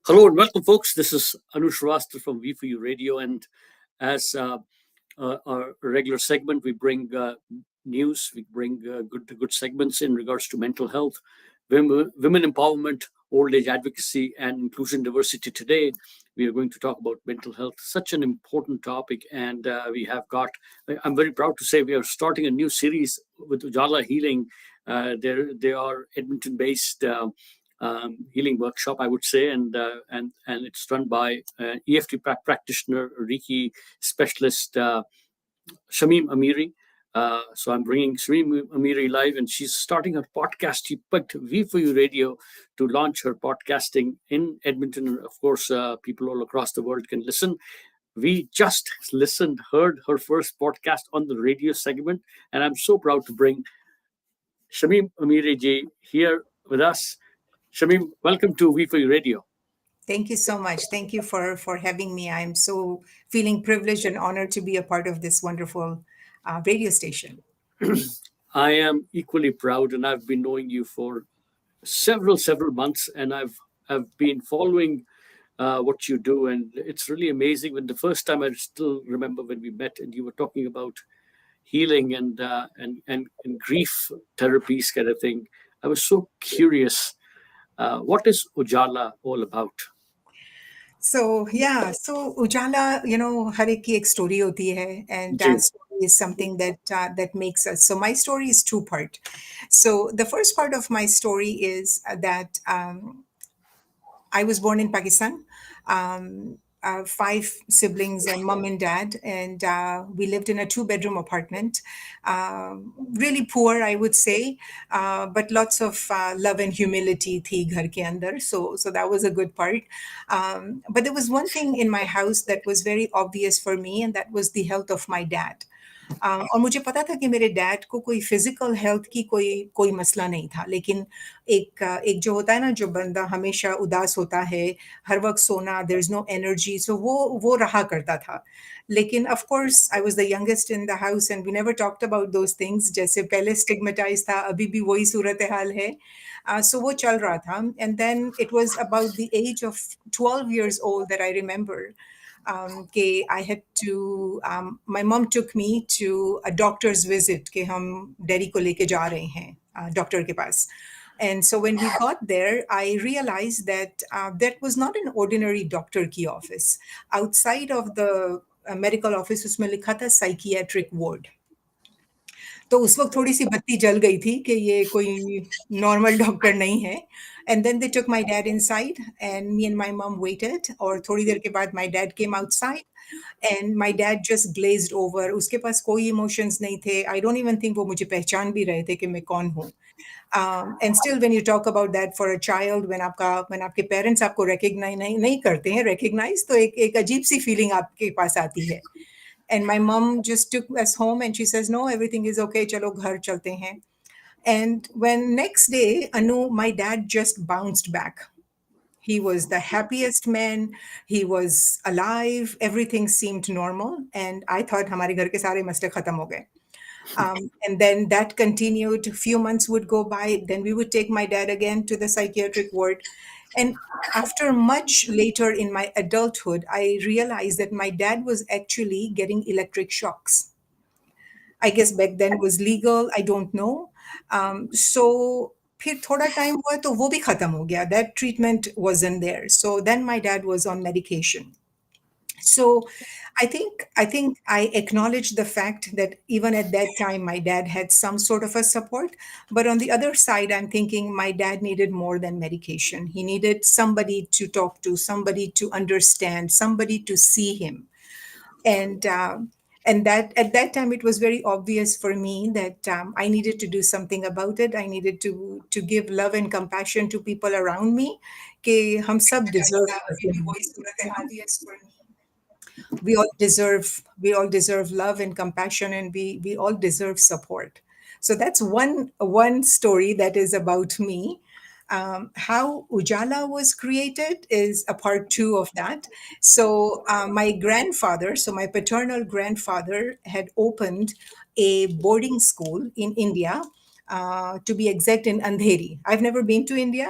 Hello and welcome, folks. This is Anu Shrivastava from V4U Radio, and as our regular segment, we bring news, we bring good segments in regards to mental health, women empowerment, old age advocacy, and inclusion diversity. Today, we are going to talk about mental health, such an important topic, and we have got. I'm very proud to say we are starting a new series with Ujala Healing. They are Edmonton-based. Healing workshop, I would say, and it's run by EFT practitioner, Reiki specialist Shamim Amiri. So I'm bringing Shamim Amiri live, and she's starting her podcast. She picked V4U Radio to launch her podcasting in Edmonton, and of course, people all across the world can listen. We just heard her first podcast on the radio segment, and I'm so proud to bring Shamim Amiri ji here with us. Shamim, welcome to V4U Radio. Thank you so much. Thank you for having me. I'm so feeling privileged and honored to be a part of this wonderful radio station. I am equally proud, and I've been knowing you for several months, and I've been following what you do, and it's really amazing. When the first time, I still remember when we met, and you were talking about healing and grief therapies, kind of thing. I was so curious. What is Ujala all about? So Ujala, हर एक की एक story होती है, and that story is something that makes us. So my story is two-part. So the first part of my story is that I was born in Pakistan. Five siblings and mom and dad, and we lived in a two-bedroom apartment. Really poor, I would say, but lots of love and humility thi ghar ke andar. So that was a good part. But there was one thing in my house that was very obvious for me, and that was the health of my dad. और मुझे पता था कि मेरे dad को कोई physical health की कोई कोई मसला नहीं था, लेकिन एक जो होता है ना, जो बंदा हमेशा उदास होता है, हर वक्त सोना, there is no energy, so वो रहा करता था. लेकिन of course I was the youngest in the house and we never talked about those things. जैसे पहले स्टिग्मेटाइज था, अभी भी वही सूरत हाल है. सो वो चल रहा था, and then it was about the age of 12 years old that I remember. I had to, my mom took me to a doctor's visit कि हम डैडी को लेके जा रहे हैं डॉक्टर के पास. And so when we got there, I realized that that was not an ordinary doctor की office. Outside of the medical office उसमें लिखा था psychiatric ward. तो उस वक्त थोड़ी सी बत्ती जल गई थी कि ये कोई नॉर्मल डॉक्टर नहीं है. And then they took my dad inside, and me and my mom waited. और थोड़ी देर के बाद my dad came outside, and my dad just glazed over. उसके पास कोई emotions नहीं थे. I don't even think वो मुझे पहचान भी रहे थे कि मैं कौन हूँ. And still, when you talk about that for a child, when आपके parents आपको recognize नहीं करते हैं, recognize, तो एक अजीब सी feeling आपके पास आती है. And my mom just took us home, and she says, no, everything is okay, chalo ghar chalte hain. And when next day, Anu, my dad just bounced back. He was the happiest man. He was alive. Everything seemed normal. And I thought, hamare ghar ke sare masle khatam ho gaye. And then that continued. A few months would go by. Then we would take my dad again to the psychiatric ward. And after much later in my adulthood, I realized that my dad was actually getting electric shocks. I guess back then was legal. I don't know. So फिर थोड़ा time हुआ तो वो भी खत्म हो गया. That treatment wasn't there. So then my dad was on medication. So I think I acknowledge the fact that even at that time my dad had some sort of a support, but on the other side I'm thinking my dad needed more than medication. He needed somebody to talk to, somebody to understand, somebody to see him. And that at that time it was very obvious for me that I needed to do something about it. I needed to give love and compassion to people around me. कि हम सब deserve we all deserve love and compassion, and we all deserve support. So that's one story that is about me. How Ujala was created is a part two of that. So my grandfather, so my paternal grandfather, had opened a boarding school in India to be exact, in Andheri. I've never been to India.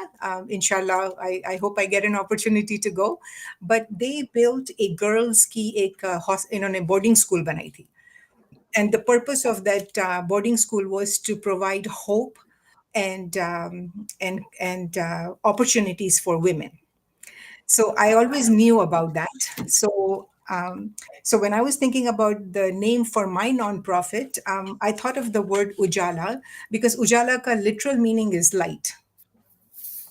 Inshallah, I hope I get an opportunity to go. But they built a girls' की एक इन्होंने boarding school बनाई थी. And the purpose of that boarding school was to provide hope and opportunities for women. So I always knew about that. So when I was thinking about the name for my nonprofit, I thought of the word Ujala, because Ujala ka literal meaning is light,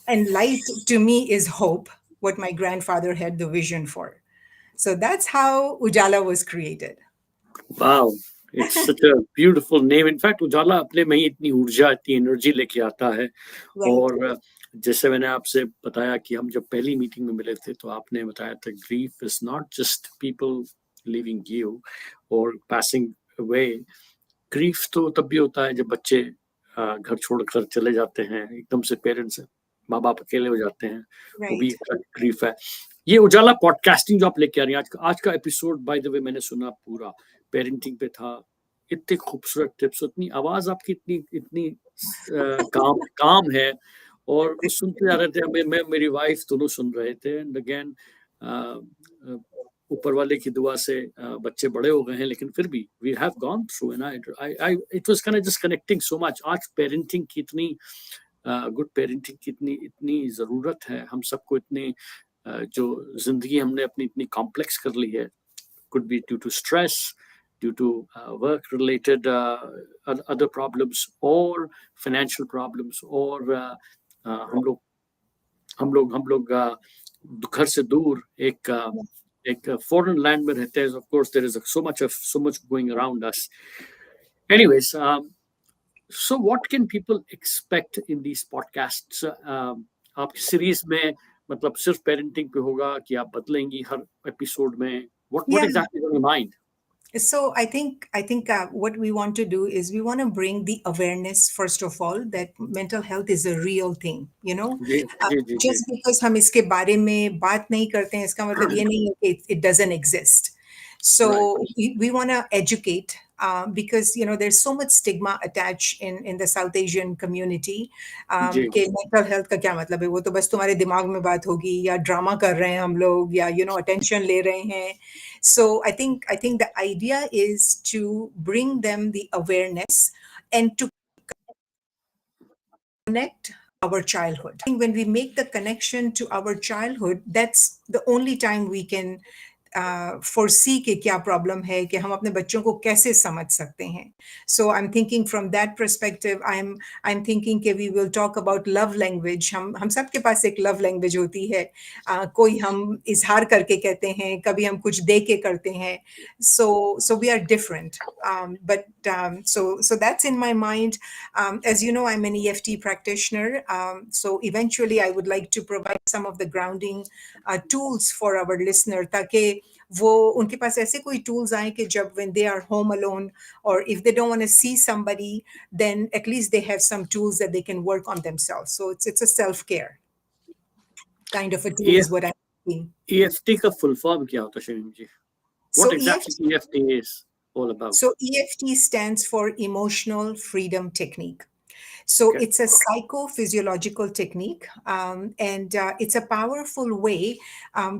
and light to me is hope. What my grandfather had the vision for. So that's how Ujala was created. Wow, it's such a beautiful name. In fact, उजाला अपने में ही इतनी ऊर्जा, इतनी energy लेके आता है. Right. और जैसे मैंने आपसे बताया कि हम जब पहली मीटिंग में मिले थे तो आपने बताया था grief is not just people living you और पासिंग अवे. ग्रीफ तो तब भी होता है जब बच्चे घर छोड़कर चले जाते हैं, एकदम से पेरेंट्स माँ बाप अकेले हो जाते हैं, वो भी Right. एक ग्रीफ है. ये उजाला पॉडकास्टिंग जो आप लेके आ रही हैं, आज का एपिसोड बाय द वे मैंने सुना पूरा, पेरेंटिंग पे था. इतने खूबसूरत टिप्स, इतनी आवाज आपकी इतनी इतनी काम है. और सुनते जा रहे थे, मैं मेरी वाइफ दोनों सुन रहे थे. एंड अगेन ऊपर वाले की दुआ से बच्चे बड़े हो गए हैं, लेकिन फिर भी we have gone through and I it was kind of just connecting so much. आज पेरेंटिंग की इतनी गुड पेरेंटिंग की इतनी इतनी जरूरत है हम सबको. इतनी जो जिंदगी हमने अपनी इतनी कॉम्प्लेक्स कर ली है, could be due to stress, due to work related other problems or financial problems, or हम लोग घर से दूर एक foreign land में रहते हैं. Of course there is so much going around us. Anyways, so what can people expect in these podcasts? आपकी सीरीज में मतलब सिर्फ पेरेंटिंग पे होगा कि आप बदलेंगी हर एपिसोड में? What Yeah. exactly is on your mind? So I think what we want to do is we want to bring the awareness, first of all, that mental health is a real thing. जी जी जी जी. Just because हम इसके बारे में बात नहीं करते हैं, इसका मतलब ये नहीं है कि it doesn't exist. So Right. we want to educate, because there's so much stigma attached in the South Asian community. जी कि mental health का क्या मतलब है, वो तो बस तुम्हारे दिमाग में बात होगी, या ड्रामा कर रहे हैं हम लोग, या attention ले रहे हैं. So I think the idea is to bring them the awareness and to connect our childhood. I think when we make the connection to our childhood, that's the only time we can foresee कि क्या problem है, कि हम अपने बच्चों को कैसे समझ सकते हैं. So I'm thinking from that perspective. I'm thinking कि we will talk about love language. हम सबके पास एक love language होती है. कोई हम इजहार करके कहते हैं, कभी हम कुछ दे के करते हैं. So we are different. So that's in my mind. As you know, I'm an EFT practitioner. So eventually I would like to provide some of the grounding tools for our listener, ताकि वो उनके पास ऐसे कोई tools आए कि जब when they are home alone, or if they don't want to see somebody, then at least they have some tools that they can work on themselves. So it's a self-care kind of a tool is what I'm thinking. EFT का full form क्या होता है शमीम जी? What So exactly EFT, EFT is all about? so EFT stands for Emotional Freedom Technique. So Okay. it's a psychophysiological technique, and it's a powerful way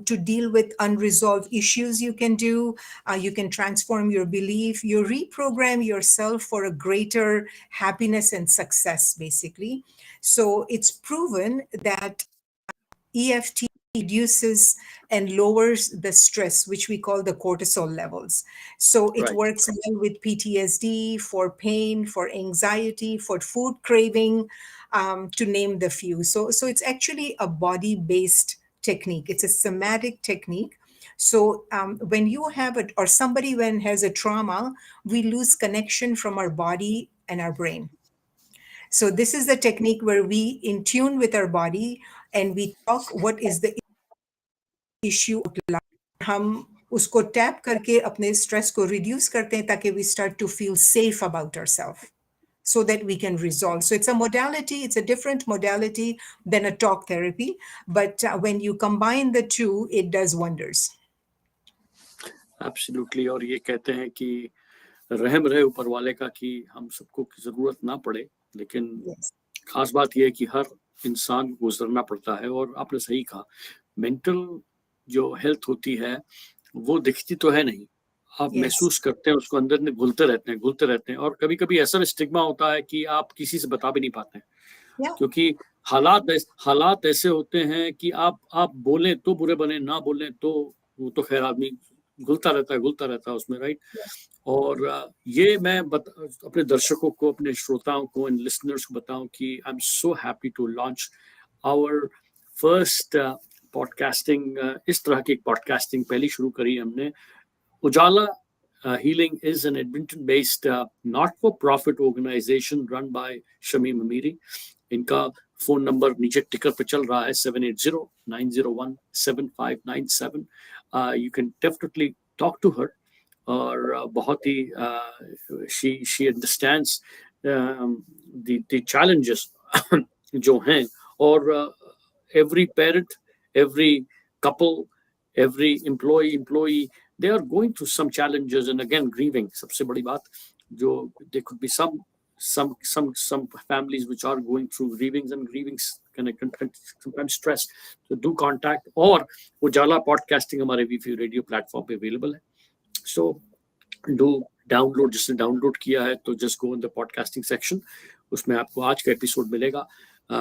to deal with unresolved issues. You can do, you can transform your belief, you reprogram yourself for a greater happiness and success, basically. So it's proven that EFT reduces and lowers the stress, which we call the cortisol levels. So it Right. works well with PTSD, for pain, for anxiety, for food craving, to name the few. So it's actually a body-based technique. It's a somatic technique. So when you have it, or somebody when has a trauma, we lose connection from our body and our brain. So this is the technique where we in tune with our body and we talk what is the issue. हम उसको tap करके अपने stress को reduce करते हैं ताकि we start to feel safe about ourselves so that we can resolve. So it's a modality, it's a different modality than a talk therapy, but when you combine the two, it does wonders. Absolutely. और ये कहते हैं कि रहम रहे ऊपर वाले का कि हम सबको की जरूरत ना पड़े. लेकिन Yes. खास बात यह है कि हर इंसान को गुजरना पड़ता है। और आपने सही कहा, मेंटल जो हेल्थ होती है वो दिखती तो है नहीं, आप Yes. महसूस करते हैं उसको, अंदर में घुलते रहते हैं। और कभी कभी ऐसा स्टिग्मा होता है कि आप किसी से बता भी नहीं पाते हैं, Yeah. क्योंकि हालात ऐसे होते हैं कि आप बोलें तो बुरे बने, ना बोलें तो वो तो खैर आदमी घुलता रहता है उसमें, राइट। Yeah. और ये मैं अपने दर्शकों को, अपने श्रोताओं को, इन लिसनर्स को बताऊं कि I am so happy to launch our first podcasting. इस तरह की पॉडकास्टिंग पहली शुरू करी हमने। Ujala Healing is an Edmonton-based not-for-profit organization run by Shamim Amiri. इनका फोन नंबर नीचे टिकर पे चल रहा है, 780-901-7597. You can definitely talk to her. और बहुत ही she understands the challenges जो हैं। और every parent, every couple, every employee, they are going through some challenges, and again grieving सबसे बड़ी बात जो, there could be some families which are going through grievings can sometimes stress. So do contact, और Ujala podcasting हमारे वीफी radio platform पे available है। So do download, जिसने डाउनलोड किया है तो just go in the podcasting section, उसमें आपको आज का एपिसोड मिलेगा।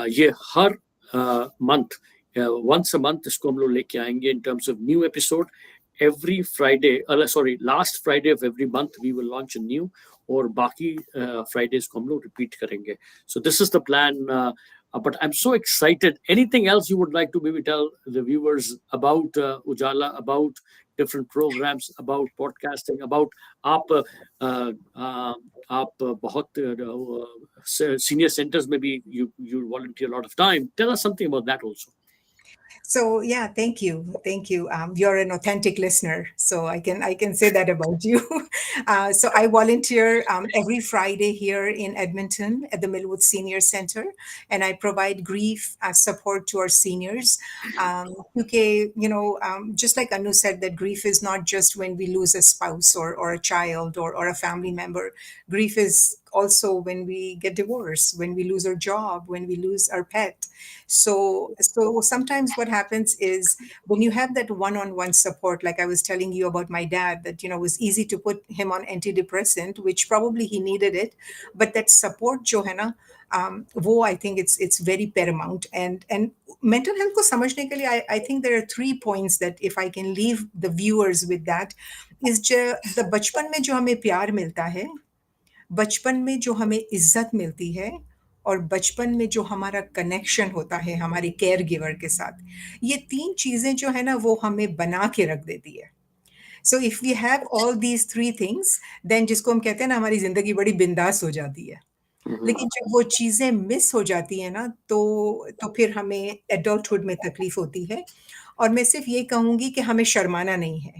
ये हर मंथ, वंस अ मंथ इसको हम लोग लेके आएंगे in terms of new episode. Every Friday, last Friday of every month we will launch a new, और बाकी फ्राइडेज को हम लोग रिपीट करेंगे। So this is the plan, but I'm so excited. Anything else you would like to maybe tell the viewers about Ujala, about different programs, about podcasting, about आप आप बहुत senior centers में भी you volunteer a lot of time. Tell us something about that also. So yeah, thank you. You're an authentic listener, so I can say that about you. So I volunteer every Friday here in Edmonton at the Millwood Senior Center, and I provide grief support to our seniors. Okay, just like Anu said, that grief is not just when we lose a spouse or a child or a family member. Grief is also when we get divorced, when we lose our job, when we lose our pet. So sometimes what happens is when you have that one-on-one support, like I was telling you about my dad, that it was easy to put him on antidepressant, which probably he needed it, but that support जो है ना, वो I think it's very paramount. And mental health को समझने के लिए I think there are 3 points that if I can leave the viewers with, that is the बचपन में जो हमें प्यार मिलता है, बचपन में जो हमें इज्जत मिलती है, और बचपन में जो हमारा कनेक्शन होता है हमारे केयर गिवर के साथ, ये 3 चीजें जो है ना वो हमें बना के रख देती है। So if we have all these 3 things, then जिसको हम कहते हैं ना, हमारी जिंदगी बड़ी बिंदास हो जाती है। लेकिन जब वो चीजें मिस हो जाती है ना, तो फिर हमें एडल्टहुड में तकलीफ होती है। और मैं सिर्फ ये कहूंगी कि हमें शर्माना नहीं है।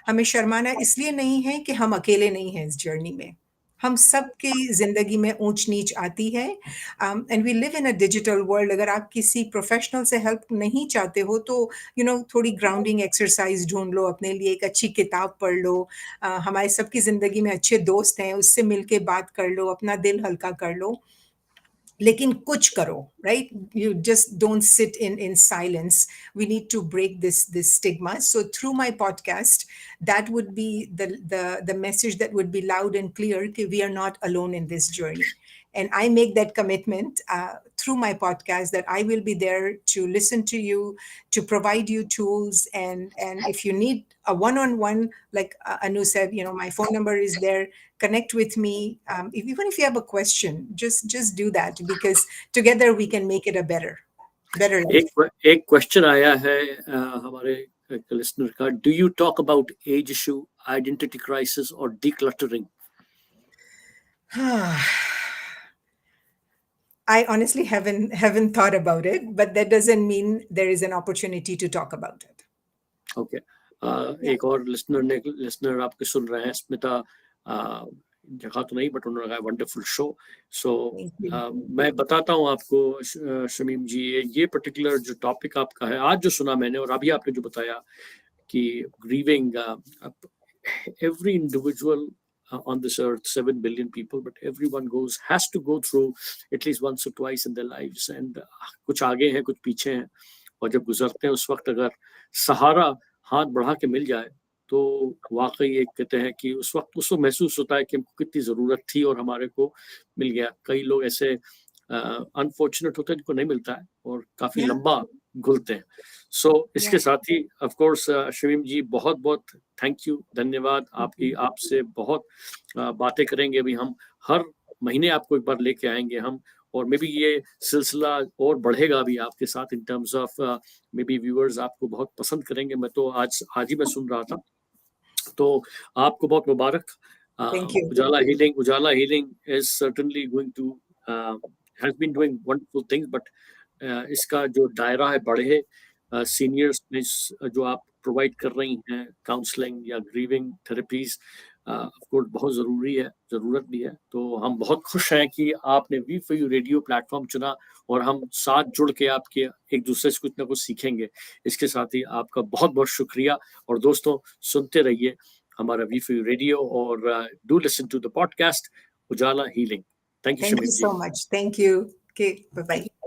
हमें शर्माना इसलिए नहीं है कि हम अकेले नहीं हैं इस जर्नी में। हम सबकी जिंदगी में ऊंच नीच आती है, and we live in a digital world. अगर आप किसी प्रोफेशनल से हेल्प नहीं चाहते हो तो थोड़ी ग्राउंडिंग एक्सरसाइज ढूंढ लो अपने लिए, एक अच्छी किताब पढ़ लो। हमारे सबकी जिंदगी में अच्छे दोस्त हैं, उससे मिलके बात कर लो, अपना दिल हल्का कर लो। लेकिन कुछ करो, right? You just don't sit in silence. We need to break this stigma. So through my podcast, that would be the message that would be loud and clear, that we are not alone in this journey. And I make that commitment through my podcast, that I will be there to listen to you, to provide you tools, and if you need a one-on-one, like Anu said, my phone number is there. Connect with me. Even if you have a question, just do that, because together we can make it a better life. एक question आया है हमारे listener का, do you talk about age issue, identity crisis और decluttering? I honestly haven't thought about it, but that doesn't mean there is an opportunity to talk about it. Okay, Yeah. एक और listener आपके सुन रहे हैं, स्मिता, जगह तो नहीं बट उन्होंने कहा wonderful show. So Thank you. मैं बताता हूँ आपको शमीम जी, ये पर्टिकुलर जो टॉपिक आपका है, आज जो सुना मैंने और अभी आपने जो बताया कि grieving, every individual on this earth, 7 billion people, but everyone has to go through at least once or twice in their lives. And कुछ आगे हैं, कुछ पीछे हैं, और जब गुजरते हैं उस वक्त अगर सहारा हाथ बढ़ा के मिल जाए तो वाकई एक कहते हैं कि उस वक्त उसको महसूस होता है कि हमको कितनी ज़रूरत थी और हमारे को मिल गया। कई लोग ऐसे अनफॉर्चुनेट होते हैं जिनको नहीं मिलता है और काफ़ी Yeah, लंबा घुलते हैं। सो इसके yeah. साथ ही ऑफ कोर्स शमीम जी बहुत बहुत थैंक यू, धन्यवाद आपकी। आपसे बहुत बातें करेंगे अभी हम, हर महीने आपको एक बार लेके आएंगे हम, और मे बी ये सिलसिला और बढ़ेगा भी आपके साथ इन terms of may be viewers आपको बहुत पसंद करेंगे। मैं तो आज ही मैं सुन रहा था, तो आपको बहुत मुबारक। Thank you. Ujala Healing is certainly going to has been doing wonderful things, but इसका जो दायरा है बढ़े, सीनियर्स में जो आप प्रोवाइड कर रही हैं काउंसलिंग या ग्रीविंग थेरेपीज ऑफ कोर्स बहुत ज़रूरी है, ज़रूरत भी है। तो हम बहुत खुश हैं कि आपने we for you radio platform चुना, और हम साथ जुड़ के आपके एक दूसरे से कुछ ना कुछ सीखेंगे। इसके साथ ही आपका बहुत बहुत शुक्रिया, और दोस्तों सुनते रहिए हमारा वी फॉर यू रेडियो, और do listen to the podcast Ujala healing. Thank you Thank Shamim you ji. so much. Thank you. Okay, bye-bye.